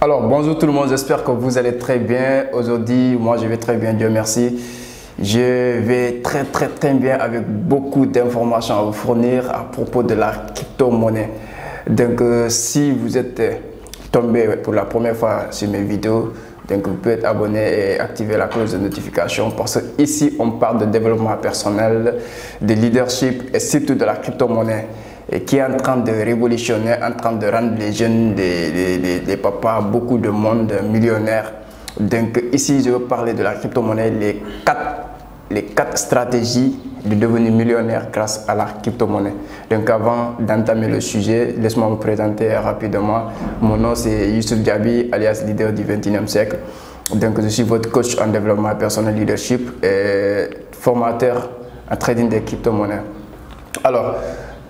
Alors, bonjour tout le monde, j'espère que vous allez très bien. Aujourd'hui, moi je vais très bien, Dieu merci. Je vais très bien avec beaucoup d'informations à vous fournir à propos de la crypto-monnaie. Donc, si vous êtes tombé pour la première fois sur mes vidéos, donc vous pouvez être abonné et activer la cloche de notification parce qu'ici, on parle de développement personnel, de leadership et surtout de la crypto-monnaie et qui est en train de révolutionner, en train de rendre les jeunes, les papas, beaucoup de monde millionnaires. Donc ici, je veux parler de la crypto-monnaie, les quatre stratégies de devenir millionnaire grâce à la crypto-monnaie. Donc avant d'entamer le sujet, laisse-moi me présenter rapidement. Mon nom c'est Youssouf Diaby, alias leader du 21e siècle. Donc je suis votre coach en développement personnel leadership et formateur en trading des crypto-monnaies. Alors,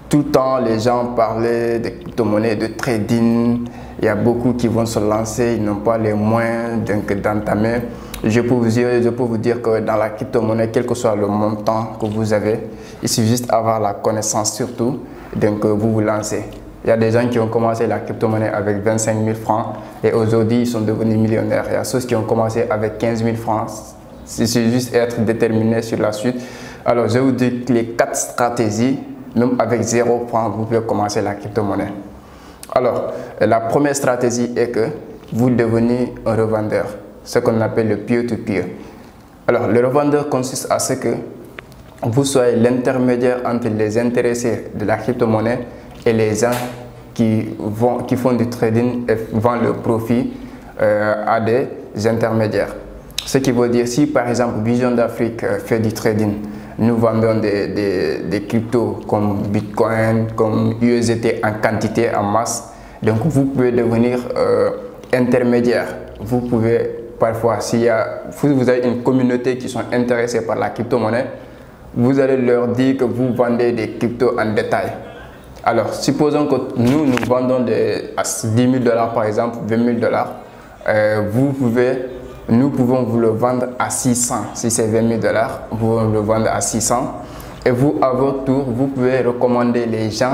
tout le temps, les gens parlaient de crypto-monnaie, de trading. Il y a beaucoup qui vont se lancer, ils n'ont pas les moyens d'entamer. Je peux vous dire que dans la crypto-monnaie, quel que soit le montant que vous avez, il suffit juste d'avoir la connaissance surtout, donc vous vous lancez. Il y a des gens qui ont commencé la crypto-monnaie avec 25 000 francs et aujourd'hui ils sont devenus millionnaires. Il y a ceux qui ont commencé avec 15 000 francs. C'est juste être déterminé sur la suite. Alors je vous dis que les 4 stratégies, même avec 0 francs, vous pouvez commencer la crypto-monnaie. Alors, la première stratégie est que vous devenez un revendeur, ce qu'on appelle le peer-to-peer. Alors, le revendeur consiste à ce que vous soyez l'intermédiaire entre les intéressés de la crypto-monnaie et les gens qui font du trading et vendent le profit à des intermédiaires. Ce qui veut dire, si par exemple Vision d'Afrique fait du trading, nous vendons des cryptos comme Bitcoin, comme USDT en quantité, en masse. Donc vous pouvez devenir intermédiaire. Vous pouvez parfois, si vous avez une communauté qui sont intéressés par la crypto-monnaie, vous allez leur dire que vous vendez des cryptos en détail. Alors, supposons que nous vendons à 10 000 $ par exemple, 20 000 $. Nous pouvons vous le vendre à 600. Si c'est 20 000 $, vous pouvez le vendre à 600. Et vous, à votre tour, vous pouvez recommander les gens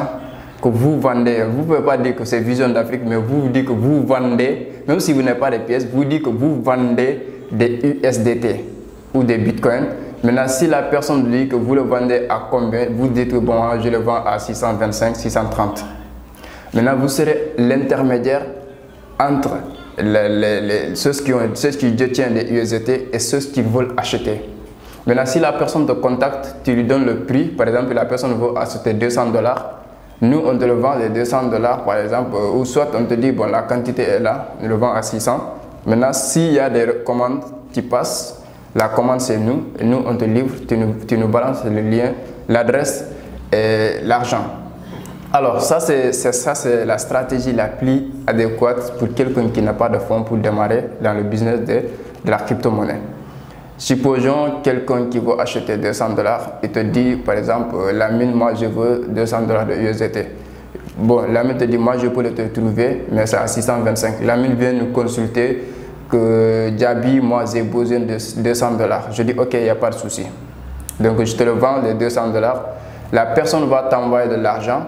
que vous vendez. Vous ne pouvez pas dire que c'est Vision d'Afrique, mais vous dites que vous vendez, même si vous n'avez pas de pièces, vous dites que vous vendez des USDT ou des Bitcoins. Maintenant, si la personne dit que vous le vendez à combien, vous dites que bon, je le vends à 625, 630. Maintenant, vous serez l'intermédiaire entre ceux qui détiennent des USDT et ceux qui veulent acheter. Maintenant, si la personne te contacte, tu lui donnes le prix. Par exemple, la personne veut acheter 200 $. Nous, on te le vend les 200 $ par exemple. Ou soit on te dit, bon, la quantité est là, on le vend à 600. Maintenant, s'il y a des commandes qui passent, la commande c'est nous. Et nous, on te livre, tu nous balances le lien, l'adresse et l'argent. Alors, ça c'est la stratégie la plus adéquate pour quelqu'un qui n'a pas de fonds pour démarrer dans le business de la crypto-monnaie. Supposons quelqu'un qui veut acheter 200 $, il te dit par exemple, Lamine, moi je veux 200 $ de USDT. Bon, Lamine te dit, moi je peux le trouver, mais c'est à 625. Lamine vient nous consulter que Diaby, moi j'ai besoin de 200 $. Je dis, ok, il n'y a pas de souci. Donc je te le vends les 200 $. La personne va t'envoyer de l'argent.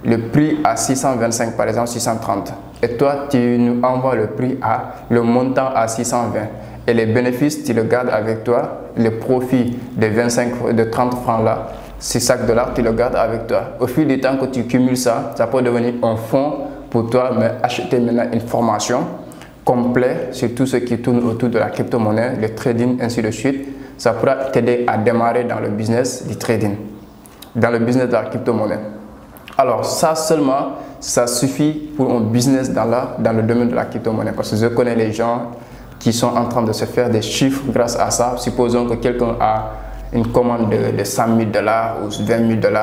Le prix à 625 par exemple, 630. Et toi, tu nous envoies le montant à 620. Et les bénéfices, tu le gardes avec toi. Le profit de 30 francs là, c'est chaque dollar, tu le gardes avec toi. Au fil du temps que tu cumules ça, ça peut devenir un fonds pour toi, mais acheter maintenant une formation complète sur tout ce qui tourne autour de la crypto-monnaie, le trading, ainsi de suite. Ça pourra t'aider à démarrer dans le business du trading, dans le business de la crypto-monnaie. Alors ça seulement, ça suffit pour un business dans le domaine de la crypto-monnaie parce que je connais les gens qui sont en train de se faire des chiffres grâce à ça. Supposons que quelqu'un a une commande de 100 000 $ ou 20 000 $.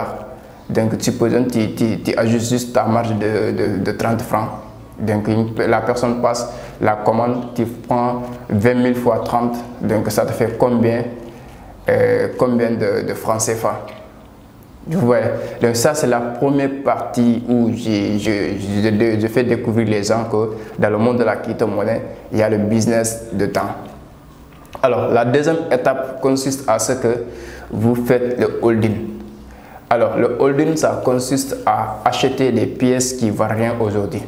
Donc supposons que tu ajustes juste ta marge de 30 francs. Donc la personne passe la commande, tu prends 20 000 fois 30, donc ça te fait combien de francs CFA? Ouais. Donc ça c'est la première partie où je fais découvrir les gens que dans le monde de la crypto-monnaie, il y a le business dedans. Alors la deuxième étape consiste à ce que vous faites le holding. Alors le holding, ça consiste à acheter des pièces qui ne valent rien aujourd'hui.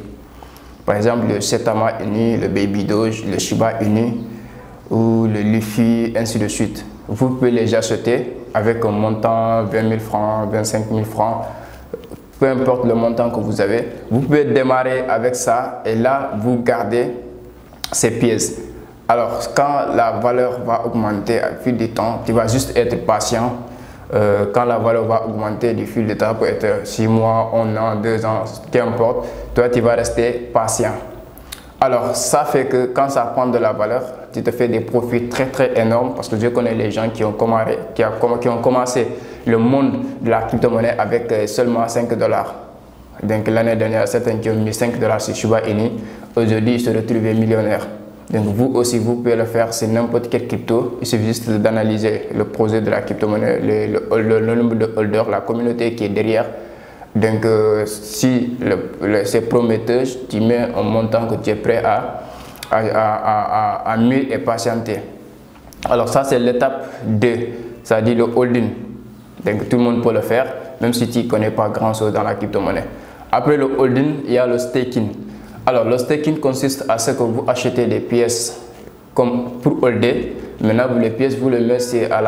Par exemple, le Saitama Inu, le Baby Doge, le Shiba Inu ou le Luffy, ainsi de suite. Vous pouvez les acheter avec un montant 20 000 francs, 25 000 francs, peu importe le montant que vous avez. Vous pouvez démarrer avec ça et là, vous gardez ces pièces. Alors, quand la valeur va augmenter au fil du temps, tu vas juste être patient. Quand la valeur va augmenter du fil du temps, peut être 6 mois, 1 an, 2 ans, qu'importe, toi, tu vas rester patient. Alors, ça fait que quand ça prend de la valeur, tu te fais des profits très énormes parce que je connais les gens qui ont commencé le monde de la crypto-monnaie avec seulement 5 $. Donc, l'année dernière, certains qui ont mis 5 $ sur Shiba Inu, aujourd'hui, ils se retrouvent millionnaires. Donc, vous aussi, vous pouvez le faire sur n'importe quelle crypto. Il suffit juste d'analyser le projet de la crypto-monnaie, le nombre de holders, la communauté qui est derrière. Donc, si c'est prometteur, tu mets un montant que tu es prêt à mieux et patienter. Alors, ça, c'est l'étape 2, c'est-à-dire le holding. Donc, tout le monde peut le faire, même si tu ne connais pas grand-chose dans la crypto-monnaie. Après le holding, il y a le staking. Alors, le staking consiste à ce que vous achetez des pièces comme pour holder. Maintenant, les pièces, vous les mettez à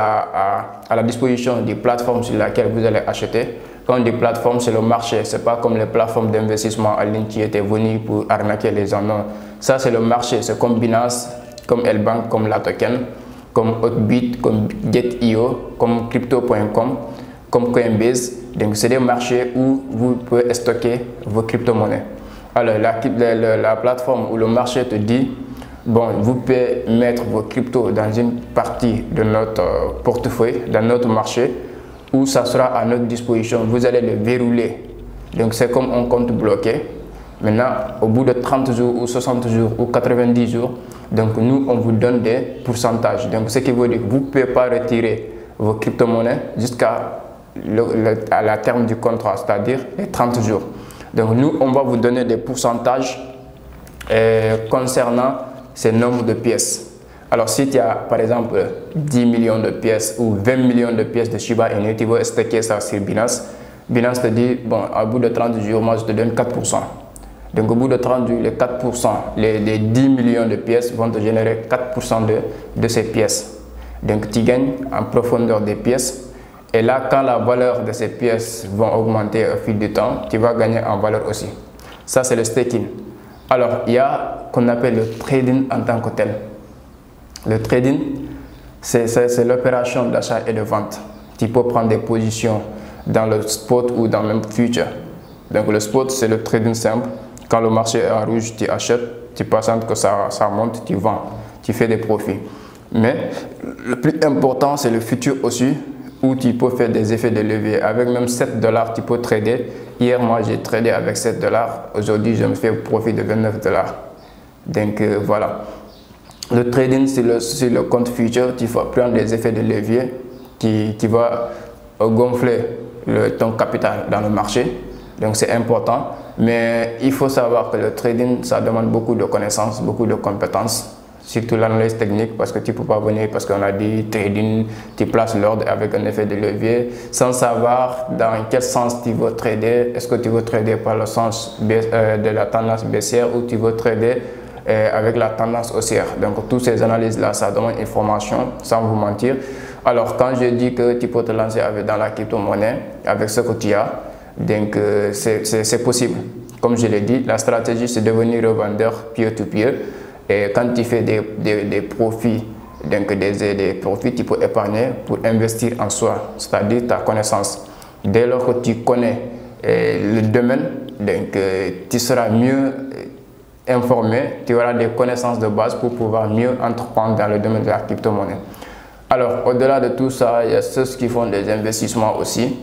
la disposition des plateformes sur lesquelles vous allez acheter. Quand on dit plateforme, c'est le marché. Ce n'est pas comme les plateformes d'investissement en ligne qui étaient venues pour arnaquer les gens. Non. Ça, c'est le marché. C'est comme Binance, comme Elbank, comme la token, comme Hotbit, comme Get.io, comme Crypto.com, comme Coinbase. Donc, c'est des marchés où vous pouvez stocker vos crypto-monnaies. Alors, la plateforme ou le marché te dit, bon, vous pouvez mettre vos cryptos dans une partie de notre portefeuille, dans notre marché, où ça sera à notre disposition. Vous allez le verrouiller. Donc, c'est comme un compte bloqué. Maintenant, au bout de 30 jours ou 60 jours ou 90 jours, donc nous, on vous donne des pourcentages. Donc, ce qui veut dire que vous ne pouvez pas retirer vos crypto-monnaies jusqu'à la terme du contrat, c'est-à-dire les 30 jours. Donc, nous, on va vous donner des pourcentages concernant ces nombres de pièces. Alors, si tu as, par exemple, 10 millions de pièces ou 20 millions de pièces de Shiba Inu, tu vas stocker ça sur Binance. Binance te dit, bon, au bout de 30 jours, moi, je te donne 4%. Donc, au bout de 30 jours, les 4%, les 10 millions de pièces vont te générer 4% de ces pièces. Donc, tu gagnes en profondeur des pièces. Et là, quand la valeur de ces pièces vont augmenter au fil du temps, tu vas gagner en valeur aussi. Ça, c'est le staking. Alors, il y a ce qu'on appelle le trading en tant que tel. Le trading, c'est l'opération d'achat et de vente. Tu peux prendre des positions dans le spot ou dans le future. Donc, le spot, c'est le trading simple. Quand le marché est en rouge, tu achètes, tu patientes que ça monte, tu vends, tu fais des profits. Mais le plus important, c'est le futur aussi, où tu peux faire des effets de levier. Avec même 7 $, tu peux trader. Hier, moi, j'ai tradé avec 7 $. Aujourd'hui, je me fais profit de 29 $. Donc, voilà. Le trading, c'est le compte future. Tu vas prendre des effets de levier qui va gonfler ton capital dans le marché. Donc, c'est important. Mais il faut savoir que le trading, ça demande beaucoup de connaissances, beaucoup de compétences. Surtout l'analyse technique, parce que tu ne peux pas venir parce qu'on a dit trading, tu places l'ordre avec un effet de levier sans savoir dans quel sens tu veux trader. Est-ce que tu veux trader par le sens de la tendance baissière ou tu veux trader avec la tendance haussière. Donc, toutes ces analyses-là, ça demande une formation, sans vous mentir. Alors, quand je dis que tu peux te lancer dans la crypto-monnaie, avec ce que tu as, donc c'est possible. Comme je l'ai dit, la stratégie, c'est devenir revendeur peer-to-peer. Et quand tu fais des profits, donc des profits, tu peux épargner pour investir en soi, c'est-à-dire ta connaissance. Dès lors que tu connais le domaine, donc tu seras mieux informé, tu auras des connaissances de base pour pouvoir mieux entreprendre dans le domaine de la crypto-monnaie. Alors, au-delà de tout ça, il y a ceux qui font des investissements aussi.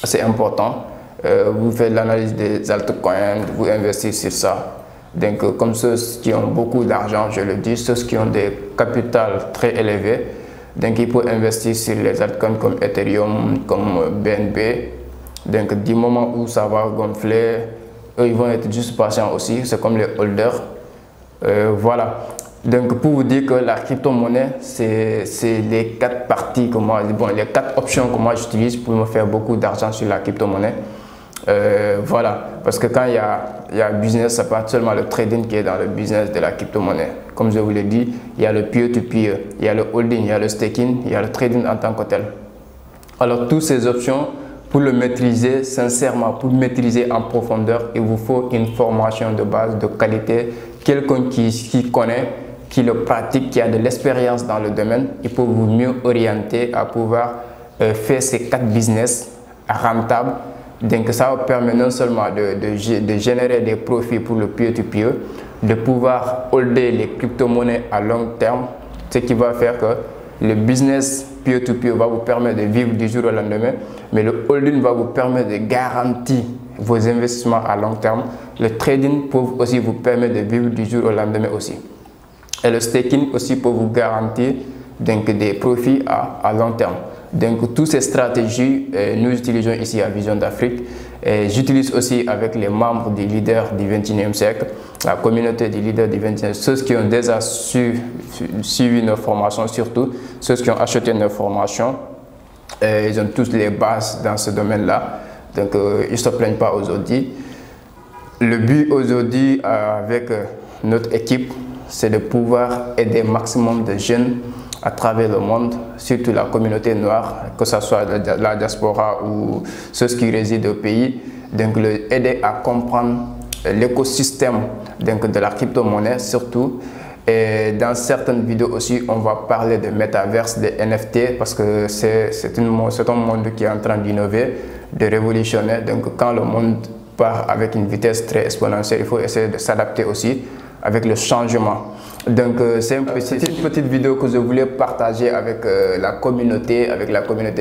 C'est important. Vous faites l'analyse des altcoins, vous investissez sur ça. Donc, comme ceux qui ont beaucoup d'argent, je le dis, ceux qui ont des capitales très élevés, donc ils peuvent investir sur les altcoins comme Ethereum, comme BNB. Donc, du moment où ça va gonfler, eux, ils vont être juste patients aussi, c'est comme les holders. Voilà. Donc, pour vous dire que la crypto-monnaie, c'est les 4 parties que moi, les 4 options que moi j'utilise pour me faire beaucoup d'argent sur la crypto-monnaie. Voilà, parce que quand il y a business, ça pas seulement le trading qui est dans le business de la crypto-monnaie. Comme je vous l'ai dit, il y a le peer-to-peer, il y a le holding, il y a le staking, il y a le trading en tant que tel. Alors, toutes ces options, pour le maîtriser sincèrement, pour maîtriser en profondeur, il vous faut une formation de base de qualité, quelqu'un qui connaît, qui le pratique, qui a de l'expérience dans le domaine. Il peut vous mieux orienter à pouvoir faire ces 4 business rentables. Donc ça vous permet non seulement de générer des profits pour le peer-to-peer, de pouvoir holder les crypto-monnaies à long terme, ce qui va faire que le business peer-to-peer va vous permettre de vivre du jour au lendemain, mais le holding va vous permettre de garantir vos investissements à long terme. Le trading peut aussi vous permettre de vivre du jour au lendemain aussi. Et le staking aussi peut vous garantir donc, des profits à long terme. Donc, toutes ces stratégies, nous utilisons ici à Vision d'Afrique. J'utilise aussi avec les membres des leaders du XXIe siècle, la communauté des leaders du XXIe siècle, ceux qui ont déjà suivi nos formations, surtout ceux qui ont acheté nos formations. Ils ont tous les bases dans ce domaine-là. Donc, ils ne se plaignent pas aujourd'hui. Le but aujourd'hui avec notre équipe, c'est de pouvoir aider un maximum de jeunes à travers le monde, surtout la communauté noire, que ce soit la diaspora ou ceux qui résident au pays, donc aider à comprendre l'écosystème de la crypto-monnaie surtout. Et dans certaines vidéos aussi, on va parler de métaverse, de NFT, parce que c'est un monde qui est en train d'innover, de révolutionner. Donc quand le monde part avec une vitesse très exponentielle, il faut essayer de s'adapter aussi avec le changement. Donc c'est une petite vidéo que je voulais partager avec la communauté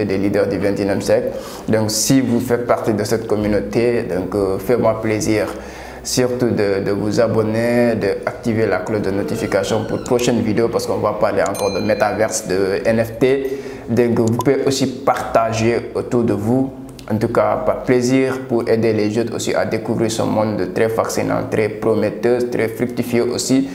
des leaders du XXIe siècle. Donc si vous faites partie de cette communauté, donc faites-moi plaisir surtout de vous abonner, d'activer la cloche de notification pour de prochaines vidéos, parce qu'on va parler encore de métaverse, de NFT. Donc vous pouvez aussi partager autour de vous. En tout cas, par plaisir pour aider les jeunes aussi à découvrir ce monde très fascinant, très prometteur, très fructifieux aussi.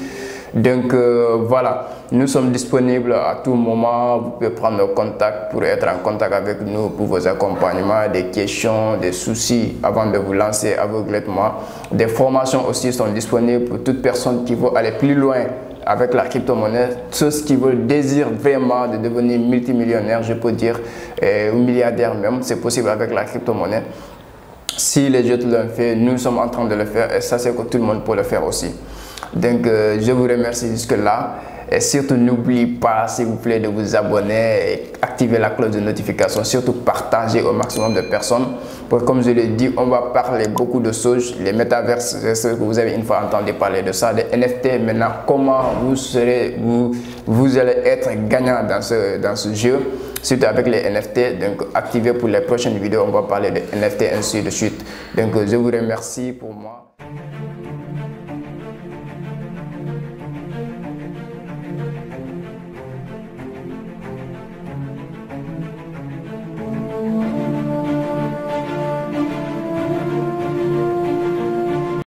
Donc voilà, nous sommes disponibles à tout moment. Vous pouvez prendre nos contacts pour être en contact avec nous pour vos accompagnements, des questions, des soucis avant de vous lancer aveuglément. Des formations aussi sont disponibles pour toute personne qui veut aller plus loin avec la crypto-monnaie. Ceux qui veulent, désirent vraiment de devenir multimillionnaire, je peux dire, ou milliardaire même, c'est possible avec la crypto-monnaie. Si les jeunes l'ont fait, nous sommes en train de le faire, et ça c'est que tout le monde peut le faire aussi. Donc je vous remercie jusque-là. Et surtout, n'oubliez pas, s'il vous plaît, de vous abonner et activer la cloche de notification. Surtout, partagez au maximum de personnes. Pour, comme je l'ai dit, on va parler beaucoup de choses. Les métaverses, c'est ce que vous avez une fois entendu parler de ça. Les NFT, maintenant, comment vous allez être gagnant dans ce jeu, surtout avec les NFT. Donc, activez pour les prochaines vidéos. On va parler de NFT ainsi de suite. Donc, je vous remercie pour moi.